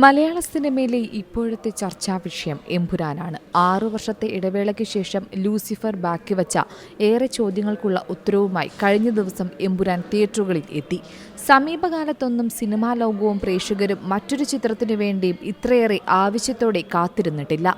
മലയാള സിനിമയിലെ ഇപ്പോഴത്തെ ചർച്ചാ വിഷയം എമ്പുരാനാണ്. 6 വർഷത്തെ ഇടവേളയ്ക്ക് ശേഷം ലൂസിഫർ ബാക്കിവച്ച ഏറെ ചോദ്യങ്ങൾക്കുള്ള ഉത്തരവുമായി കഴിഞ്ഞ ദിവസം എമ്പുരാൻ തിയേറ്ററുകളിൽ എത്തി. സമീപകാലത്തൊന്നും സിനിമാ ലോകവും പ്രേക്ഷകരും മറ്റൊരു ചിത്രത്തിനു വേണ്ടിയും ഇത്രയേറെ ആവശ്യത്തോടെ കാത്തിരുന്നിട്ടില്ല.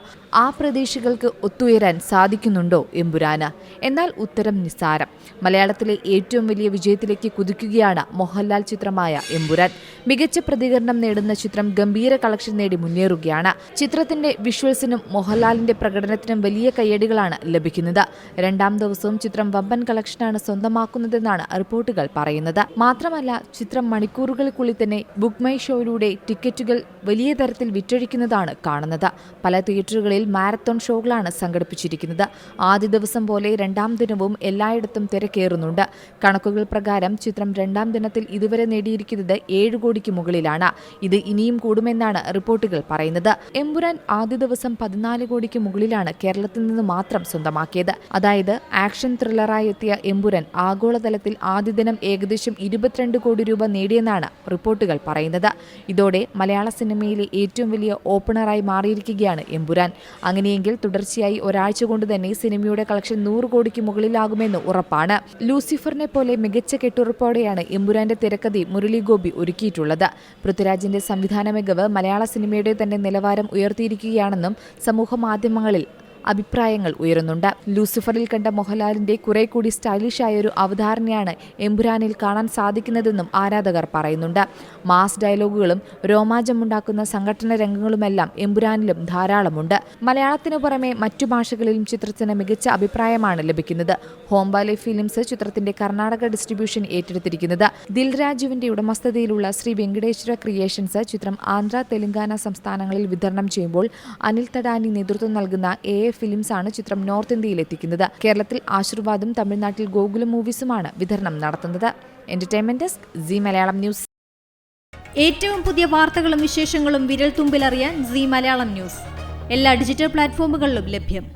ആ പ്രതീക്ഷകൾക്ക് ഒത്തുയരാൻ സാധിക്കുന്നുണ്ടോ എമ്പുരാന്? എന്നാൽ ഉത്തരം നിസ്സാരം. മലയാളത്തിലെ ഏറ്റവും വലിയ വിജയത്തിലേക്ക് കുതിക്കുകയാണ് മോഹൻലാൽ ചിത്രമായ എമ്പുരാൻ. മികച്ച പ്രതികരണം നേടുന്ന ചിത്രം ഗംഭീര കളക്ഷൻ നേടി മുന്നേറുകയാണ്. ചിത്രത്തിന്റെ വിഷ്വൽസിനും മോഹൻലാലിന്റെ പ്രകടനത്തിനും വലിയ കയ്യടികളാണ് ലഭിക്കുന്നത്. 2ാം ദിവസവും ചിത്രം വമ്പൻ കളക്ഷനാണ് സ്വന്തമാക്കുന്നതെന്നാണ് റിപ്പോർട്ടുകൾ പറയുന്നത്. മാത്രമല്ല, ചിത്രം മണിക്കൂറുകൾക്കുള്ളിൽ തന്നെ ബുക്ക് മൈ ഷോയിലൂടെ ടിക്കറ്റുകൾ വലിയ തരത്തിൽ വിറ്റഴിക്കുന്നതാണ് കാണുന്നത്. പല തിയേറ്ററുകളിൽ മാരത്തോൺ ഷോകളാണ് സംഘടിപ്പിച്ചിരിക്കുന്നത്. ആദ്യ ദിവസം പോലെ 2ാം ദിനവും എല്ലായിടത്തും തിരക്കേറുന്നുണ്ട്. കണക്കുകൾ പ്രകാരം ചിത്രം 2ാം ദിനത്തിൽ ഇതുവരെ നേടിയിരിക്കുന്നത് 7 കോടിക്ക് മുകളിലാണ്. ഇത് ഇനിയും കൂടുമെന്നാണ് റിപ്പോർട്ടുകൾ പറയുന്നത്. എമ്പുരാൻ ആദ്യ ദിവസം 14 കോടിക്ക് മുകളിലാണ് കേരളത്തിൽ നിന്ന് മാത്രം സ്വന്തമാക്കിയത്. അതായത് ആക്ഷൻ ത്രില്ലറായി എത്തിയ എമ്പുരാൻ ആഗോളതലത്തിൽ ആദ്യ ദിനം ഏകദേശം 22 കോടി രൂപ നേടിയെന്നാണ് റിപ്പോർട്ടുകൾ പറയുന്നത്. ഇതോടെ മലയാള സിനിമയിലെ ഏറ്റവും വലിയ ഓപ്പണറായി മാറിയിരിക്കുകയാണ് എമ്പുരാൻ. അങ്ങനെയെങ്കിൽ തുടർച്ചയായി ഒരാഴ്ച കൊണ്ട് തന്നെ സിനിമയുടെ കളക്ഷൻ 100 കോടിക്ക് മുകളിലാകുമെന്ന് ഉറപ്പാണ്. ലൂസിഫറിനെ പോലെ മികച്ച കെട്ടുറപ്പോടെയാണ് എമ്പുരാന്റെ തിരക്കഥ മുരളി ഗോപി ഒരുക്കിയിട്ടുള്ളത്. പൃഥ്വിരാജിന്റെ സംവിധാന മികവ് മലയാള സിനിമയുടെ തന്നെ നിലവാരം ഉയർത്തിയിരിക്കുകയാണെന്നും സമൂഹ മാധ്യമങ്ങളിൽ അഭിപ്രായങ്ങൾ ഉയരുന്നുണ്ട്. ലൂസിഫറിൽ കണ്ട മോഹൻലാലിന്റെ കുറെ കൂടി സ്റ്റൈലിഷ് ആയൊരു അവതാരണയാണ് എമ്പുരാനിൽ കാണാൻ സാധിക്കുന്നതെന്നും ആരാധകർ പറയുന്നുണ്ട്. മാസ് ഡയലോഗുകളും രോമാഞ്ചമുണ്ടാക്കുന്ന സംഘടന രംഗങ്ങളുമെല്ലാം എമ്പുരാനിലും ധാരാളമുണ്ട്. മലയാളത്തിനു പുറമെ മറ്റു ഭാഷകളിലും ചിത്രത്തിന് മികച്ച അഭിപ്രായമാണ് ലഭിക്കുന്നത്. ഹോംബാലെ ഫിലിംസ് ചിത്രത്തിന്റെ കർണാടക ഡിസ്ട്രിബ്യൂഷൻ ഏറ്റെടുത്തിരിക്കുന്നത്. ദിൽരാജുവിന്റെ ഉടമസ്ഥതയിലുള്ള ശ്രീ വെങ്കടേശ്വര ക്രിയേഷൻസ് ചിത്രം ആന്ധ്ര, തെലങ്കാന സംസ്ഥാനങ്ങളിൽ വിതരണം ചെയ്യുമ്പോൾ അനിൽ തടാനി നേതൃത്വം നൽകുന്ന ഫിലിംസ് ആണ് ചിത്രം നോർത്ത് ഇന്ത്യയിൽ എത്തിക്കുന്നത്. കേരളത്തിൽ ആശീർവാദും തമിഴ്നാട്ടിൽ ഗോകുലം മൂവീസുമാണ് വിതരണം നടത്തുന്നത്. Entertainment desk, C Malayalam news. ഏറ്റവും പുതിയ വാർത്തകളും വിശേഷങ്ങളും വിരൽ തുമ്പിലറിയാൻ സി മലയാളം ന്യൂസ് എല്ലാ ഡിജിറ്റൽ പ്ലാറ്റ്ഫോമുകളിലും ലഭ്യം.